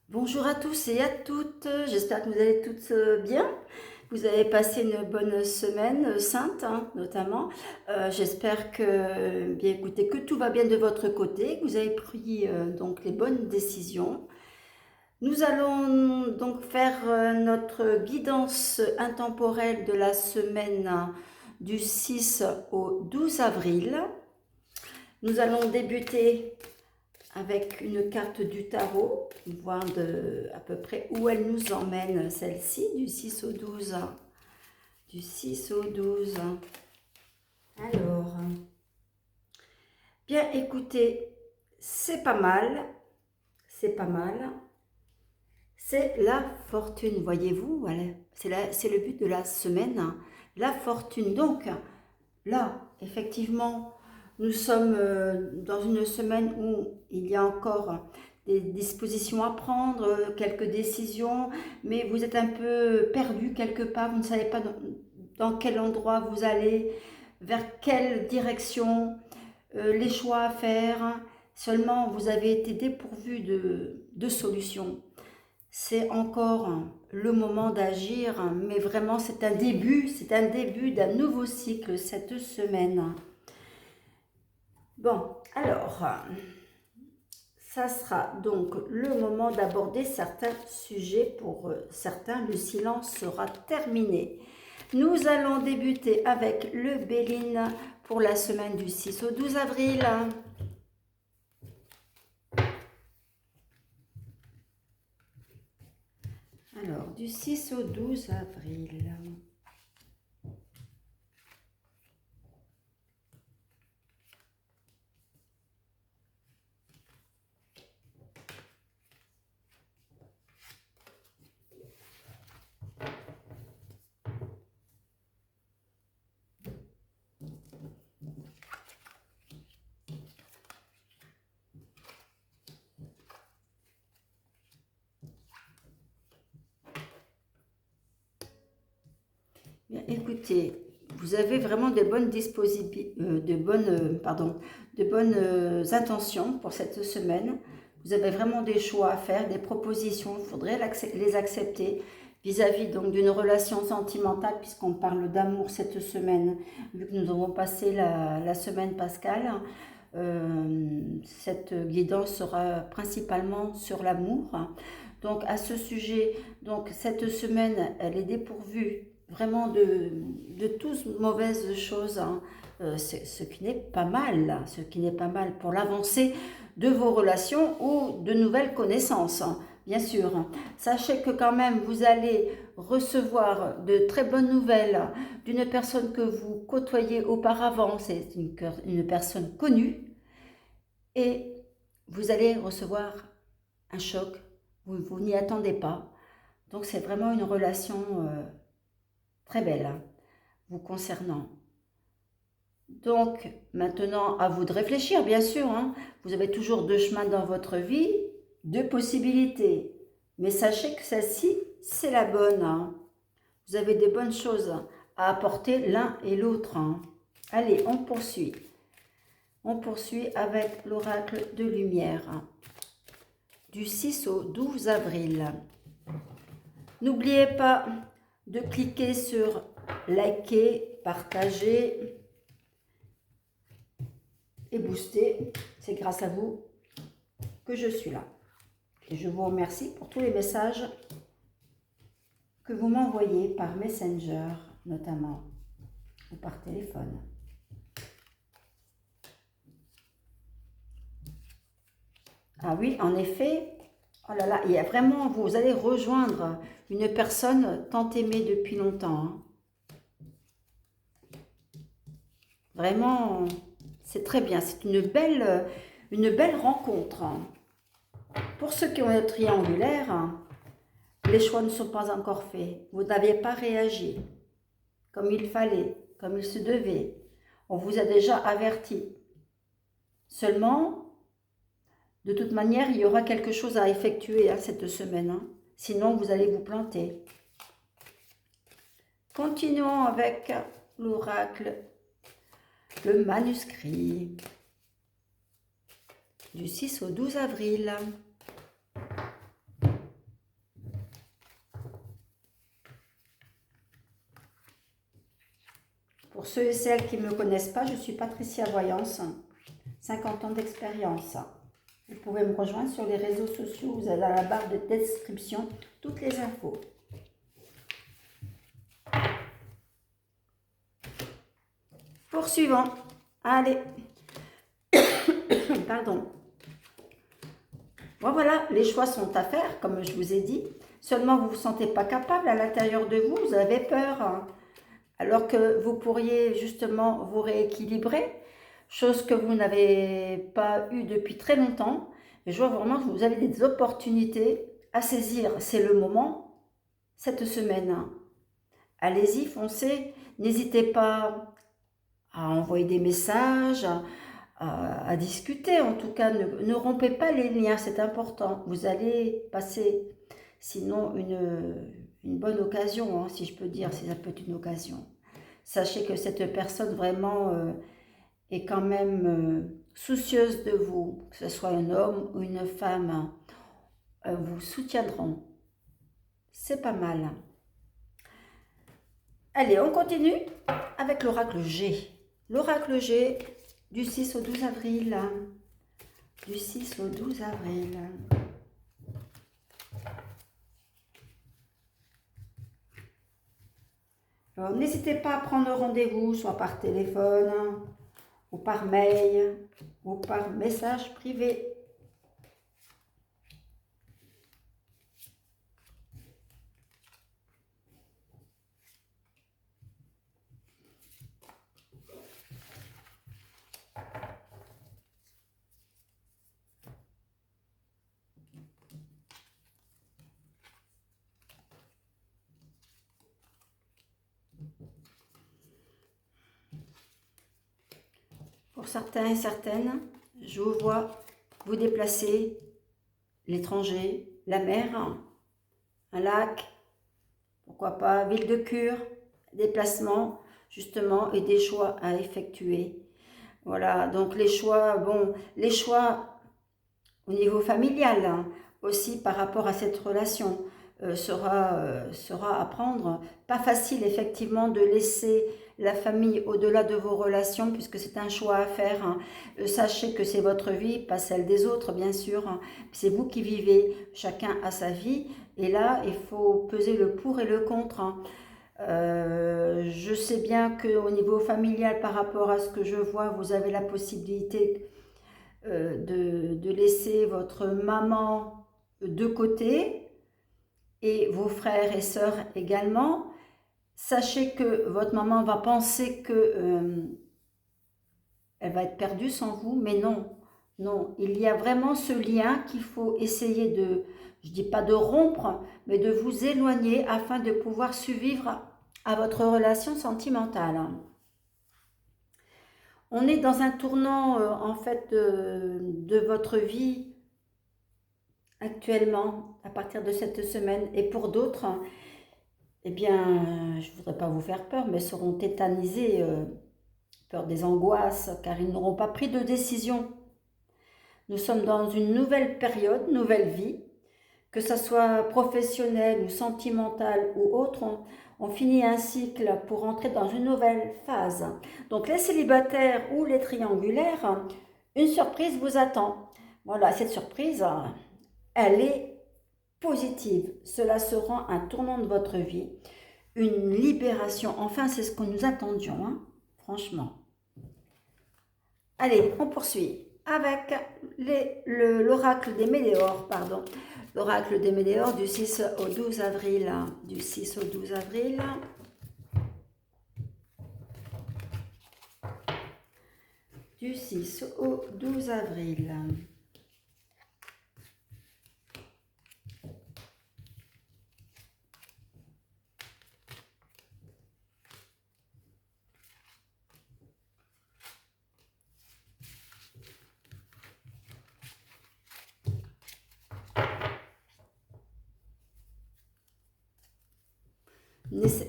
Bonjour à tous et à toutes, j'espère que vous allez toutes bien. Vous avez passé une bonne semaine sainte, hein, notamment. J'espère que, bien écoutez, que tout va bien de votre côté, que vous avez pris donc les bonnes décisions. Nous allons donc faire notre guidance intemporelle de la semaine du 6 au 12 avril. Nous allons débuter avec une carte du tarot, voir à peu près où elle nous emmène, celle-ci, du 6 au 12. Du 6 au 12. Alors, bien écoutez, c'est pas mal, c'est pas mal. C'est la fortune, voyez-vous, voilà. C'est le but de la semaine, hein. La fortune. Donc, là, effectivement, nous sommes dans une semaine où il y a encore des dispositions à prendre, quelques décisions, mais vous êtes un peu perdu quelque part, vous ne savez pas dans quel endroit vous allez, vers quelle direction, les choix à faire. Seulement, vous avez été dépourvu de solutions. C'est encore le moment d'agir, mais vraiment c'est un début d'un nouveau cycle cette semaine. Bon, alors, ça sera donc le moment d'aborder certains sujets. Pour certains, le silence sera terminé. Nous allons débuter avec le Béline pour la semaine du 6 au 12 avril. Alors, du 6 au 12 avril. Bien, écoutez, vous avez vraiment de bonnes intentions pour cette semaine. Vous avez vraiment des choix à faire, des propositions. Il faudrait les accepter vis-à-vis donc d'une relation sentimentale, puisqu'on parle d'amour cette semaine, vu que nous avons passé la semaine pascale. Cette guidance sera principalement sur l'amour. Donc à ce sujet, donc cette semaine, elle est dépourvue vraiment de toutes mauvaises choses, hein. Ce qui n'est pas mal, ce qui n'est pas mal pour l'avancée de vos relations ou de nouvelles connaissances, hein, bien sûr. Sachez que quand même vous allez recevoir de très bonnes nouvelles d'une personne que vous côtoyez auparavant, c'est une personne connue, et vous allez recevoir un choc, vous n'y attendez pas. Donc c'est vraiment une relation très belle, hein, vous concernant. Donc maintenant, à vous de réfléchir, bien sûr, hein. Vous avez toujours deux chemins dans votre vie, deux possibilités. Mais sachez que celle-ci, c'est la bonne, hein. Vous avez des bonnes choses à apporter l'un et l'autre, hein. Allez, on poursuit. On poursuit avec l'oracle de lumière du 6 au 12 avril. N'oubliez pas de cliquer sur liker, partager et booster. C'est grâce à vous que je suis là. Et je vous remercie pour tous les messages que vous m'envoyez par Messenger notamment ou par téléphone. Ah oui, en effet, oh là là, il y a vraiment, vous allez rejoindre une personne tant aimée depuis longtemps, hein. Vraiment, c'est très bien, c'est une belle rencontre, hein. Pour ceux qui ont un triangulaire, hein, les choix ne sont pas encore faits. Vous n'avez pas réagi comme il fallait, comme il se devait. On vous a déjà averti. Seulement, de toute manière, il y aura quelque chose à effectuer, hein, cette semaine, hein. Sinon, vous allez vous planter. Continuons avec l'oracle, le manuscrit du 6 au 12 avril. Pour ceux et celles qui ne me connaissent pas, je suis Patricia Voyance, 50 ans d'expérience. Vous pouvez me rejoindre sur les réseaux sociaux, vous avez dans la barre de description toutes les infos. Poursuivons. Allez. Pardon. Bon, voilà, les choix sont à faire, comme je vous ai dit. Seulement, vous ne vous sentez pas capable à l'intérieur de vous, vous avez peur. Hein. Alors que vous pourriez justement vous rééquilibrer, chose que vous n'avez pas eue depuis très longtemps. Et je vois vraiment que vous avez des opportunités à saisir. C'est le moment, cette semaine. Allez-y, foncez. N'hésitez pas à envoyer des messages, à discuter. En tout cas, ne rompez pas les liens, c'est important. Vous allez passer, sinon, une bonne occasion, hein, si je peux dire, si ça peut être une occasion. Sachez que cette personne vraiment est quand même soucieuse de vous, que ce soit un homme ou une femme, vous soutiendront. C'est pas mal. Allez, on continue avec l'oracle G. L'oracle G du 6 au 12 avril. Du 6 au 12 avril. N'hésitez pas à prendre rendez-vous, soit par téléphone, ou par mail, ou par message privé. Pour certains et certaines, je vous vois vous déplacer, l'étranger, la mer, un lac, pourquoi pas, ville de cure, déplacement justement et des choix à effectuer. Voilà, donc les choix, bon, les choix au niveau familial, hein, aussi par rapport à cette relation sera à prendre. Pas facile effectivement de laisser la famille au-delà de vos relations puisque c'est un choix à faire. Hein. Sachez que c'est votre vie, pas celle des autres bien sûr. Hein. C'est vous qui vivez, chacun a sa vie et là il faut peser le pour et le contre. Hein. Je sais bien qu'au niveau familial par rapport à ce que je vois, vous avez la possibilité de laisser votre maman de côté et vos frères et sœurs également. Sachez que votre maman va penser que elle va être perdue sans vous, mais non, non, il y a vraiment ce lien qu'il faut essayer de, je dis pas de rompre, mais de vous éloigner afin de pouvoir survivre à votre relation sentimentale. On est dans un tournant en fait de votre vie actuellement à partir de cette semaine et pour d'autres, eh bien, je ne voudrais pas vous faire peur, mais seront tétanisés, peur des angoisses, car ils n'auront pas pris de décision. Nous sommes dans une nouvelle période, nouvelle vie, que ce soit professionnelle ou sentimentale ou autre, on finit un cycle pour entrer dans une nouvelle phase. Donc les célibataires ou les triangulaires, une surprise vous attend. Voilà, cette surprise, elle est positive. Cela sera un tournant de votre vie, une libération. Enfin, c'est ce que nous attendions, hein, franchement. Allez, on poursuit avec l'oracle des météores, pardon. L'oracle des météores du 6 au 12 avril. Du 6 au 12 avril. Du 6 au 12 avril.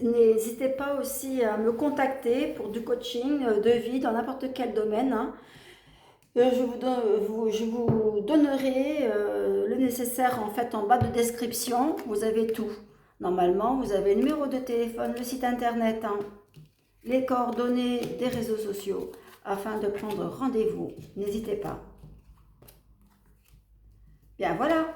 N'hésitez pas aussi à me contacter pour du coaching de vie dans n'importe quel domaine. Hein. Je vous donnerai le nécessaire en fait en bas de description. Vous avez tout. Normalement, vous avez le numéro de téléphone, le site internet, hein, les coordonnées des réseaux sociaux afin de prendre rendez-vous. N'hésitez pas. Bien voilà,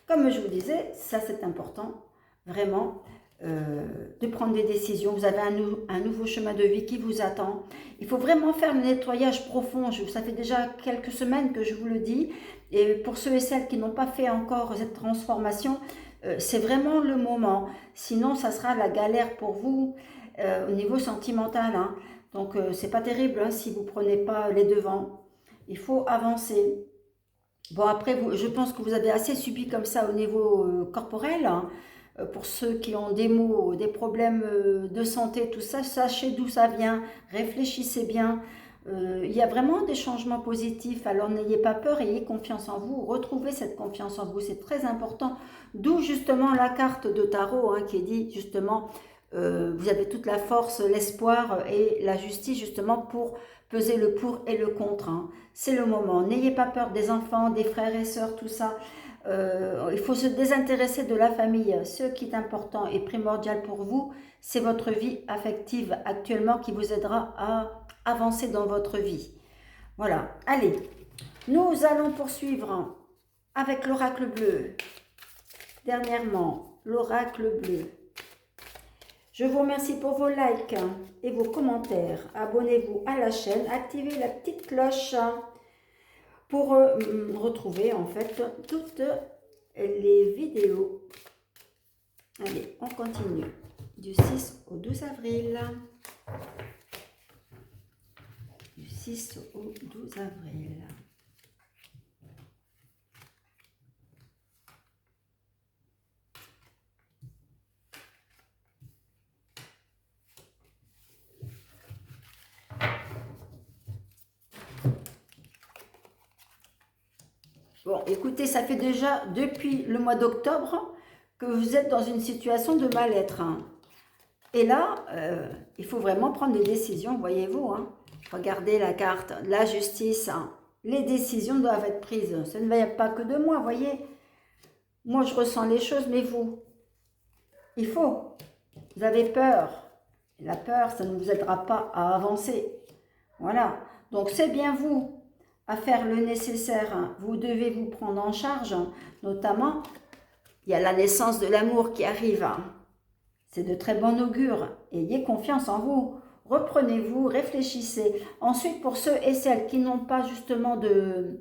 comme je vous disais, ça c'est important, vraiment, de prendre des décisions. Vous avez un nouveau chemin de vie qui vous attend. Il faut vraiment faire le nettoyage profond. Ça fait déjà quelques semaines que je vous le dis. Et pour ceux et celles qui n'ont pas fait encore cette transformation, c'est vraiment le moment. Sinon, ça sera la galère pour vous au niveau sentimental. Hein. Donc, c'est pas terrible hein, si vous prenez pas les devants. Il faut avancer. Bon, après, je pense que vous avez assez subi comme ça au niveau corporel. Hein. Pour ceux qui ont des maux, des problèmes de santé, tout ça, sachez d'où ça vient, réfléchissez bien. Il y a vraiment des changements positifs, alors n'ayez pas peur, ayez confiance en vous, retrouvez cette confiance en vous, c'est très important. D'où justement la carte de tarot hein, qui dit justement, vous avez toute la force, l'espoir et la justice justement pour peser le pour et le contre. Hein. C'est le moment, n'ayez pas peur des enfants, des frères et sœurs, tout ça. Il faut se désintéresser de la famille. Ce qui est important et primordial pour vous, c'est votre vie affective actuellement qui vous aidera à avancer dans votre vie. Voilà, allez, nous allons poursuivre avec l'oracle bleu. Dernièrement, l'oracle bleu. Je vous remercie pour vos likes et vos commentaires. Abonnez-vous à la chaîne, activez la petite cloche pour retrouver en fait toutes les vidéos. Allez, on continue. Du 6 au 12 avril. Du 6 au 12 avril. Bon, écoutez, ça fait déjà depuis le mois d'octobre que vous êtes dans une situation de mal-être. Hein. Et là, il faut vraiment prendre des décisions, voyez-vous. Hein. Regardez la carte, la justice. Hein. Les décisions doivent être prises. Ça ne va pas que de moi, voyez. Moi, je ressens les choses, mais vous, il faut. Vous avez peur. Et la peur, ça ne vous aidera pas à avancer. Voilà. Donc, c'est bien vous à faire le nécessaire. Hein. Vous devez vous prendre en charge. Hein. Notamment, il y a la naissance de l'amour qui arrive. Hein. C'est de très bon augure. Ayez confiance en vous. Reprenez-vous, réfléchissez. Ensuite, pour ceux et celles qui n'ont pas justement de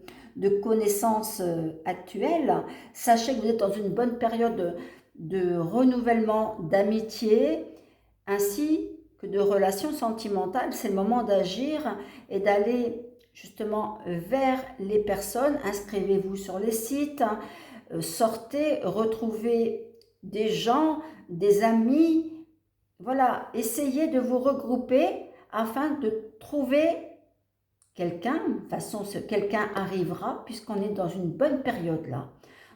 connaissances actuelles, sachez que vous êtes dans une bonne période de renouvellement d'amitié, ainsi que de relations sentimentales. C'est le moment d'agir et d'aller justement vers les personnes. Inscrivez-vous sur les sites, sortez, retrouvez des gens, des amis. Voilà, essayez de vous regrouper afin de trouver quelqu'un. De toute façon, ce quelqu'un arrivera puisqu'on est dans une bonne période là.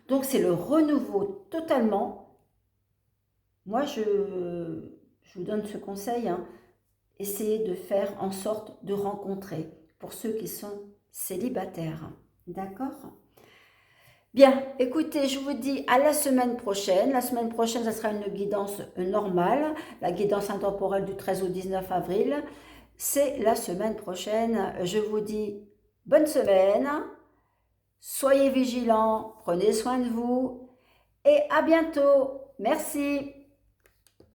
Donc, c'est le renouveau totalement. Moi, je vous donne ce conseil. Hein. Essayez de faire en sorte de rencontrer pour ceux qui sont célibataires. D'accord ? Bien, écoutez, je vous dis à la semaine prochaine. La semaine prochaine, ça sera une guidance normale, la guidance intemporelle du 13 au 19 avril. C'est la semaine prochaine. Je vous dis bonne semaine, soyez vigilants, prenez soin de vous et à bientôt. Merci.